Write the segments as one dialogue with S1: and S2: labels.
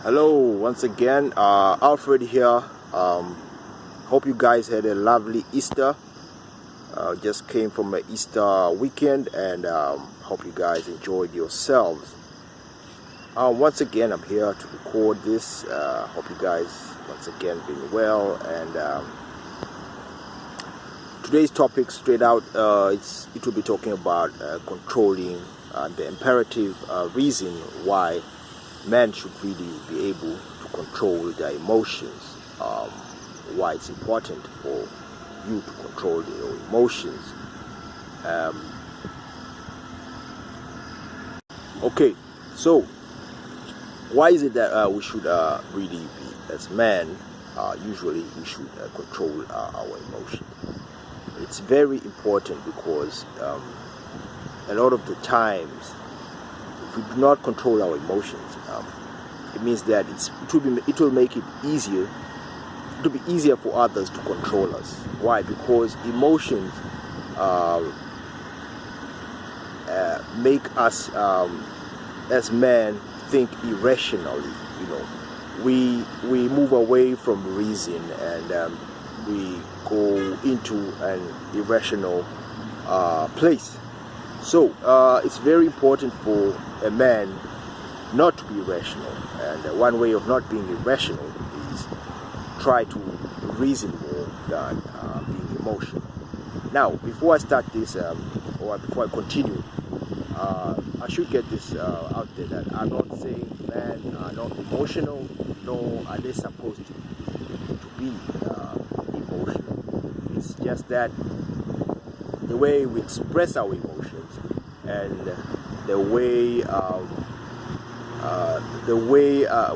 S1: Hello, once again, Alfred here. Hope you guys had a lovely Easter. Just came from an Easter weekend, and hope you guys enjoyed yourselves. Once again, I'm here to record this. Hope you guys once again been well. And today's topic, straight out, it will be talking about controlling the imperative reason why men should really be able to control their emotions. Why it's important for you to control your emotions. Okay, so why is it that we should really be, as men, usually we should control our emotions? It's very important because a lot of the times, if we do not control our emotions, it means that it will make it easier. It will be easier for others to control us. Why? Because emotions make us, as men, think irrationally. You know, we move away from reason and we go into an irrational place. So it's very important for a man not to be irrational, and one way of not being irrational is try to reason more than being emotional. Now, before I start this, or before I continue, I should get this out there that I'm not saying men are not emotional, nor are they supposed to be emotional. It's just that the way we express our emotions and the way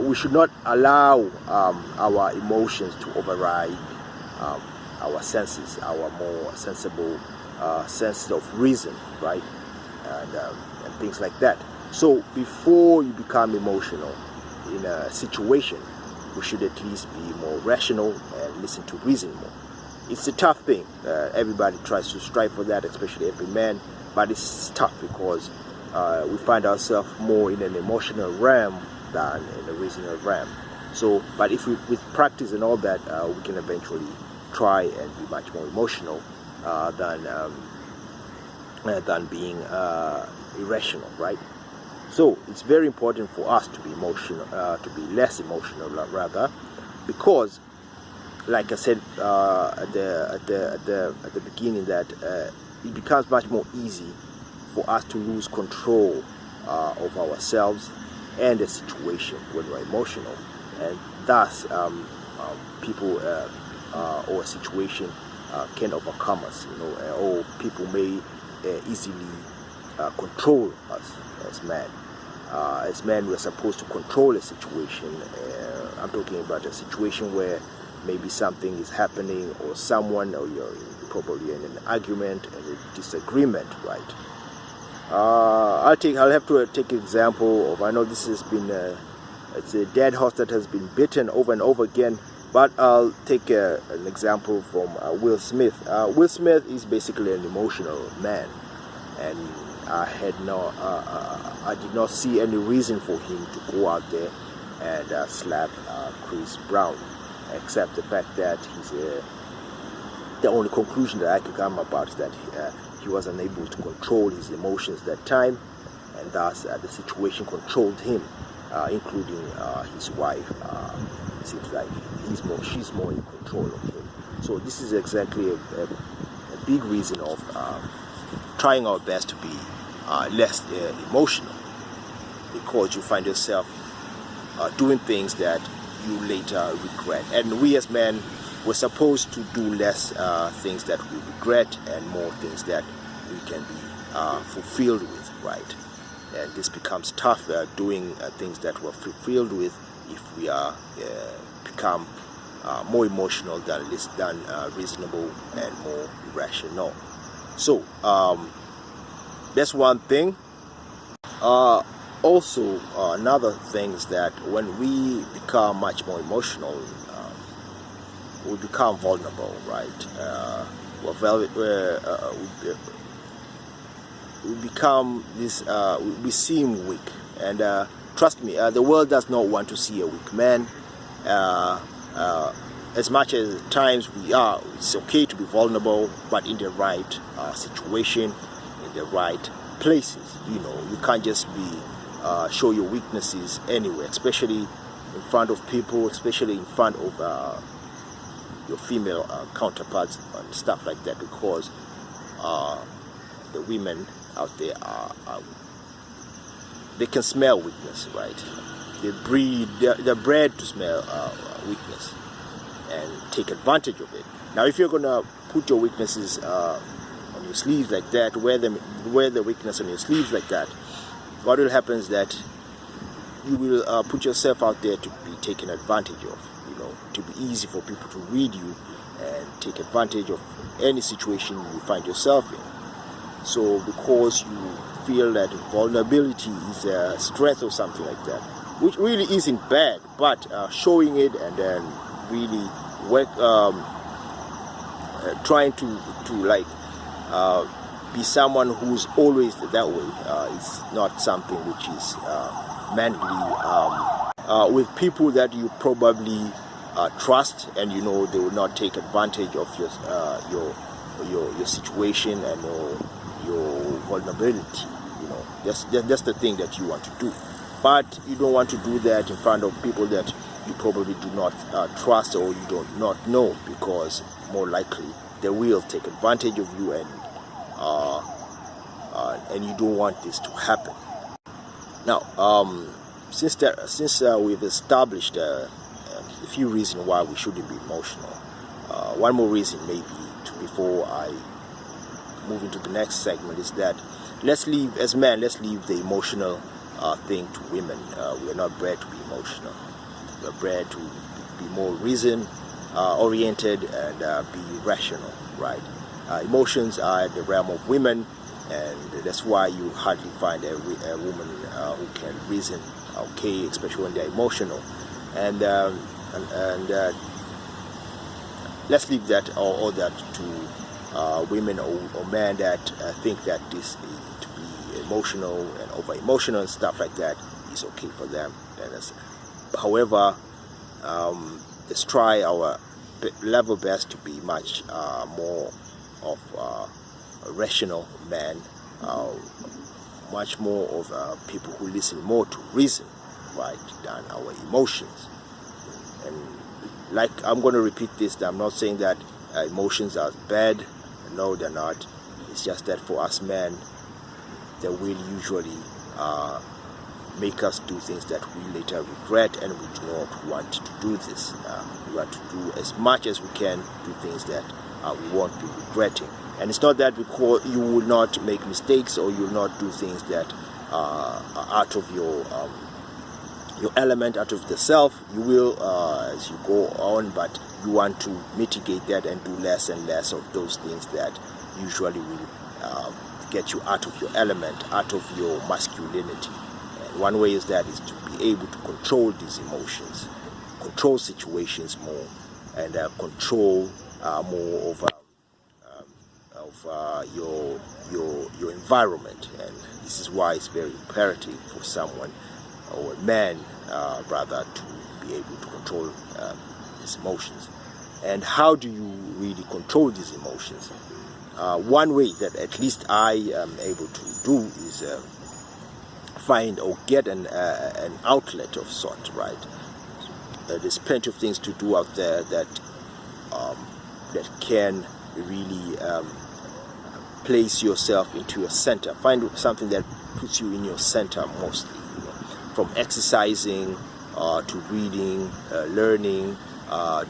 S1: we should not allow our emotions to override our senses, our more sensible sense of reason, right? And things like that. So before you become emotional in a situation, we should at least be more rational and listen to reason more. It's a tough thing. Everybody tries to strive for that, especially every man, but it's tough because we find ourselves more in an emotional realm than in a reasonable realm. So, but if we, with practice and all that, we can eventually try and be much more emotional than being irrational, right? So it's very important for us to be emotional, to be less emotional, rather, because, like I said at the beginning, that it becomes much more easy for us to lose control of ourselves and the situation when we're emotional, and thus people or a situation can overcome us. You know, or people may easily control us as men. As men, we're supposed to control a situation. I'm talking about a situation where maybe something is happening, or someone, or you're probably in an argument and a disagreement, right? I'll have to take an example of, I know this has been it's a dead horse that has been beaten over and over again, but I'll take an example from Will Smith. Will Smith is basically an emotional man, and I did not see any reason for him to go out there and slap Chris Brown, except the fact that the only conclusion that I could come about is that he was unable to control his emotions that time, and thus the situation controlled him, including his wife. It seems like she's more in control of him. So this is exactly a big reason of trying our best to be less emotional, because you find yourself doing things that you later regret. And we as men, we're supposed to do less things that we regret and more things that we can be fulfilled with, right? And this becomes tough doing things that we're fulfilled with if we are become more emotional than reasonable and more rational. So that's one thing. Also, another thing is that when we become much more emotional, we become vulnerable, right? We become this. We seem weak, and trust me, the world does not want to see a weak man. As much as at times we are, it's okay to be vulnerable, but in the right situation, in the right places. You can't just be show your weaknesses anywhere, especially in front of people, especially in front of your female counterparts and stuff like that, because the women out there they can smell weakness, right? They're bred to smell weakness and take advantage of it. Now, if you're gonna put your weaknesses on your sleeves like that, wear the weakness on your sleeves like that, what will happen is that you will put yourself out there to be taken advantage of. To be easy for people to read you and take advantage of any situation you find yourself in. So, because you feel that vulnerability is a strength or something like that, which really isn't bad, but showing it and then really work, trying to be someone who's always that way is not something which is manly. With people that you probably trust, and they will not take advantage of your situation and your vulnerability. That's the thing that you want to do. But you don't want to do that in front of people that you probably do not trust or you do not know, because more likely they will take advantage of you, and you don't want this to happen. Now, since we've established a few reasons why we shouldn't be emotional, one more reason maybe before I move into the next segment is that as men, let's leave the emotional thing to women. We're not bred to be emotional. We're bred to be more reason oriented and be rational, right? Emotions are in the realm of women, and that's why you hardly find a woman who can reason okay, especially when they're emotional. And let's leave that all that to women or men that think that this to be emotional and over emotional and stuff like that is okay for them. However, let's try our level best to be much more of a rational man, much more of people who listen more to reason, right, than our emotions. And like, I'm going to repeat this, that I'm not saying that emotions are bad. No, they're not. It's just that for us men, they will usually make us do things that we later regret, and we do not want to do this. We want to do as much as we can, do things that we won't be regretting. And it's not that because you will not make mistakes or you will not do things that are out of your element, out of the self. You will as you go on, but you want to mitigate that and do less and less of those things that usually will get you out of your element, out of your masculinity. And one way is to be able to control these emotions, control situations more, and control more of your environment. And this is why it's very imperative for someone, or a man rather, to be able to control his emotions. And how do you really control these emotions? One way that at least I am able to do is find or get an outlet of sort, right? There's plenty of things to do out there that can really place yourself into your center. Find something that puts you in your center mostly, from exercising to reading, learning,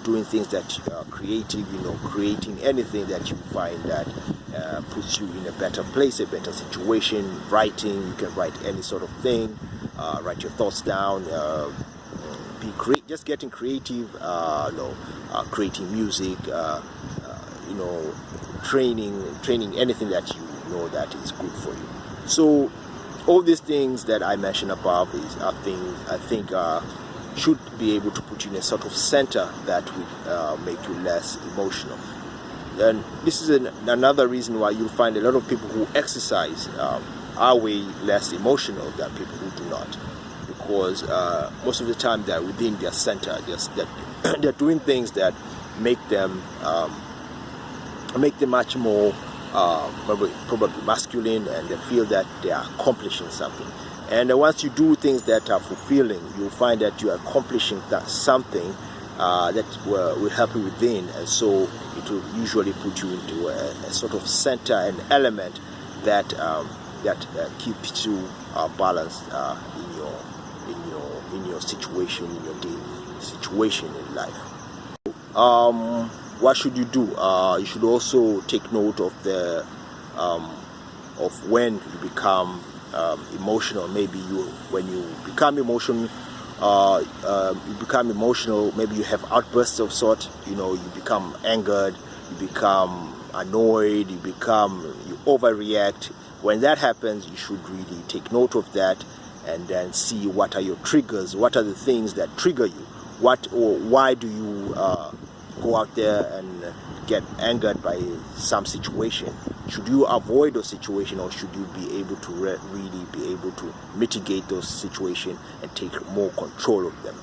S1: doing things that are creative, creating anything that you find that puts you in a better place, a better situation. Writing, you can write any sort of thing, write your thoughts down, just getting creative, creating music, training anything that you know that is good for you. So all these things that I mentioned above are things I think should be able to put you in a sort of center that would make you less emotional. And this is another reason why you'll find a lot of people who exercise are way less emotional than people who do not, because most of the time they're within their center. They're doing things that make them much more probably masculine, and they feel that they are accomplishing something. And once you do things that are fulfilling, you'll find that you are accomplishing something that will help you within, and so it will usually put you into a sort of center, an element that keeps you balanced in your situation, in your daily situation in life. What should you do? You should also take note of the of when you become emotional. Maybe when you become emotional, maybe you have outbursts of sort. You become angered, you become annoyed, you overreact. When that happens, you should really take note of that, and then see what are your triggers, what are the things that trigger you, why do you go out there and get angered by some situation. Should you avoid those situations, or should you be able to really be able to mitigate those situations and take more control of them?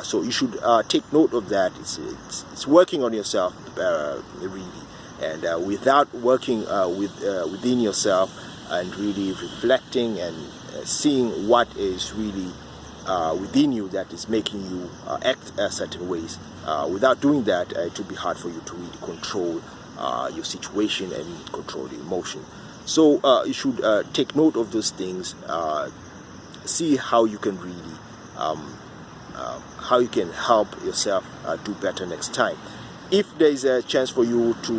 S1: So you should take note of that. It's working on yourself really, and without working within yourself and really reflecting and seeing what is really within you that is making you act certain ways. Without doing that, it will be hard for you to really control your situation and control your emotion. So you should take note of those things, see how you can really how you can help yourself do better next time. If there is a chance for you to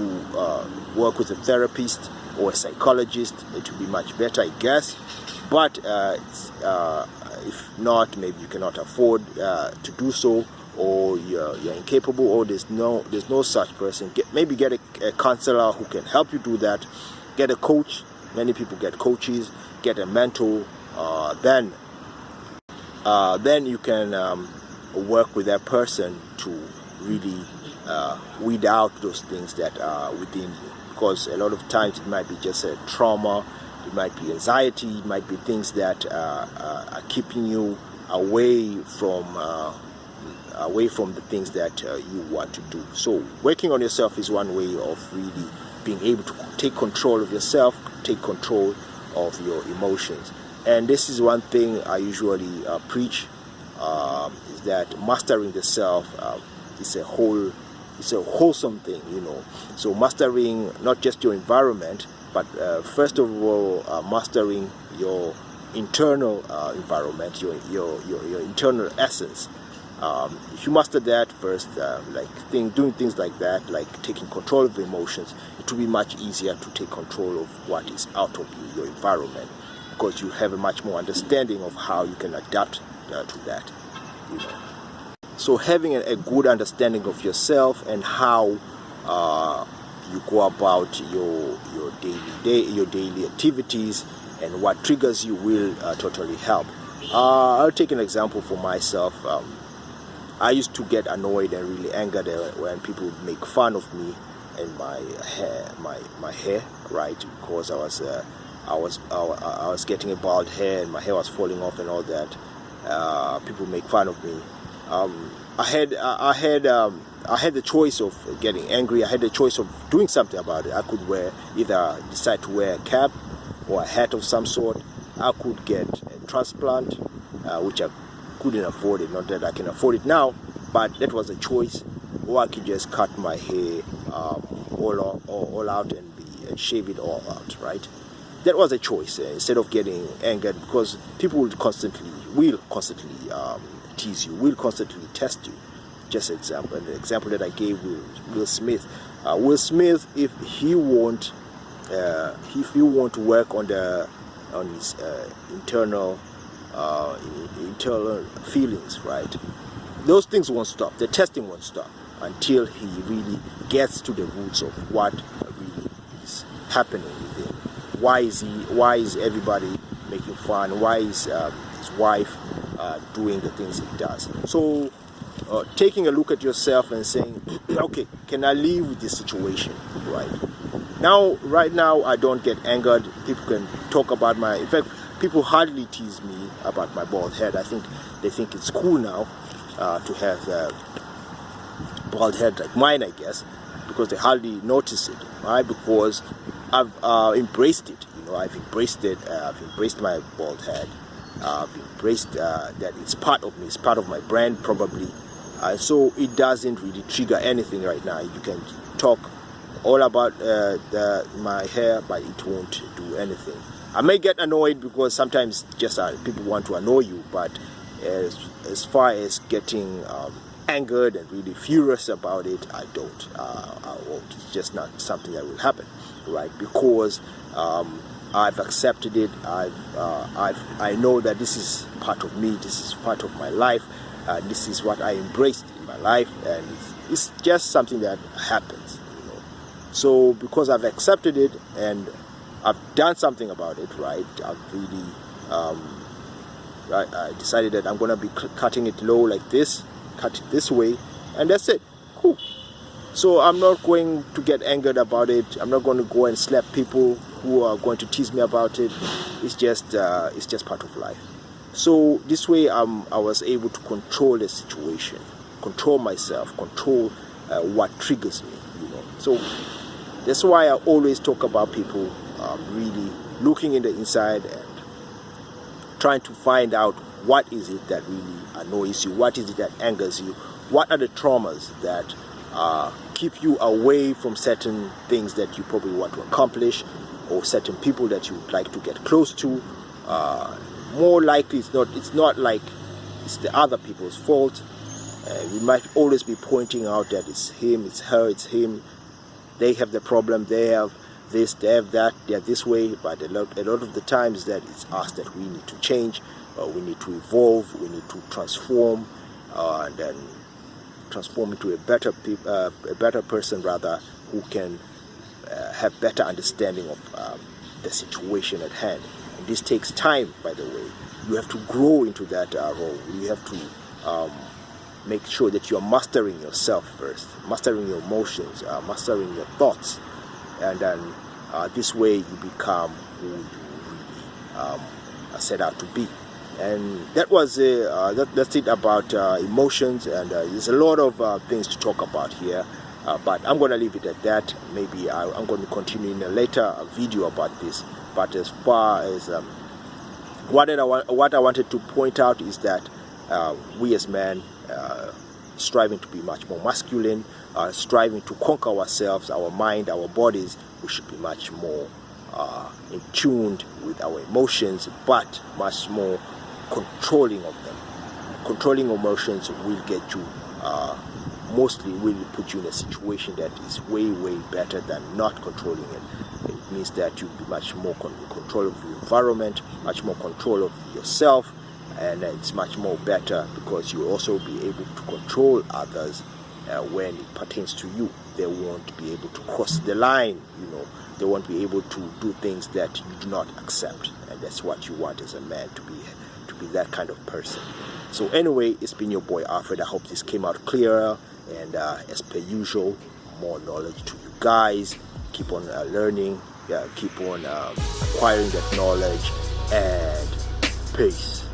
S1: work with a therapist or a psychologist, it will be much better, I guess. But if not, maybe you cannot afford to do so, or you're incapable, or there's no such person. Maybe get a counselor who can help you do that. Get a coach. Many people get coaches. Get a mentor. Then you can work with that person to really weed out those things that are within you. Because a lot of times it might be just a trauma. It might be anxiety. It might be things that are keeping you away from the things that you want to do. So working on yourself is one way of really being able to take control of yourself, take control of your emotions. And this is one thing I usually preach, is that mastering the self is a wholesome thing, So mastering not just your environment, but first of all, mastering your internal environment, your internal essence. If you master that first, doing things like that, like taking control of the emotions, it will be much easier to take control of what is out of you, your environment, because you have a much more understanding of how you can adapt to that. So having a good understanding of yourself and how you go about your daily activities and what triggers you will totally help. I'll take an example for myself. I used to get annoyed and really angered when people would make fun of me and my hair, right? Because I was getting a bald hair and my hair was falling off and all that. People make fun of me. I had the choice of getting angry. I had the choice of doing something about it. I could either decide to wear a cap or a hat of some sort. I could get a transplant, which I couldn't afford it. Not that I can afford it now, but that was a choice. Or I could just cut my hair all out and shave it all out, right? That was a choice. Instead of getting angered, because people will constantly tease you, will constantly test you. Just an example that I gave with Will Smith. Will Smith, if he won't work on his internal feelings, right? Those things won't stop. The testing won't stop until he really gets to the roots of what really is happening with him. Why is everybody making fun? Why is his wife doing the things he does? So taking a look at yourself and saying, okay, can I live with this situation, right? Right now I don't get angered. People can talk about in fact, people hardly tease me about my bald head. I think they think it's cool now to have a bald head like mine, I guess, because they hardly notice it, right? Because I've embraced it. I've embraced it. I've embraced my bald head. I've embraced that it's part of me. It's part of my brand, probably. So it doesn't really trigger anything right now. You can talk all about my hair, but it won't do anything. I may get annoyed because sometimes just people want to annoy you, but as far as getting angered and really furious about it, I don't. I won't. It's just not something that will happen, right? Because I've accepted it. I know that this is part of me. This is part of my life. This is what I embraced in my life, and it's just something that happens. So because I've accepted it and I've done something about it, right? I've really I decided that I'm gonna be cutting it low like this, cut it this way, and that's it. Cool. So I'm not going to get angered about it. I'm not going to go and slap people who are going to tease me about it. It's just part of life. So this way, I was able to control the situation, control myself, control what triggers me. So that's why I always talk about people really looking in the inside and trying to find out what is it that really annoys you, what is it that angers you, what are the traumas that keep you away from certain things that you probably want to accomplish, or certain people that you would like to get close to. More likely, it's not like it's the other people's fault. We might always be pointing out that it's him, it's her, it's him. They have the problem, they have this, they have that, they're this way. But a lot of the times that it's us that we need to change, we need to evolve, we need to transform, and then transform into a better person, rather, who can have better understanding of the situation at hand. And this takes time, by the way. You have to grow into that role. You have to make sure that you're mastering yourself first, mastering your emotions, mastering your thoughts, and then this way you become who you really set out to be. And that was that's it about emotions, and there's a lot of things to talk about here, but I'm going to leave it at that. Maybe I'm going to continue in a later video about this. But as far as what I wanted to point out is that we as men, striving to be much more masculine, striving to conquer ourselves, our mind, our bodies, we should be much more in tune with our emotions, but much more controlling of them. Controlling emotions will get you, mostly will put you in a situation that is way better than not controlling it. It means that you'll be much more in control of your environment, much more control of yourself, and it's much more better because you'll also be able to control others when it pertains to you. They won't be able to cross the line, they won't be able to do things that you do not accept, and that's what you want as a man, to be that kind of person. So anyway, it's been your boy Alfred. I hope this came out clearer, and as per usual, more knowledge to you guys. Keep on learning, keep on acquiring that knowledge, and peace.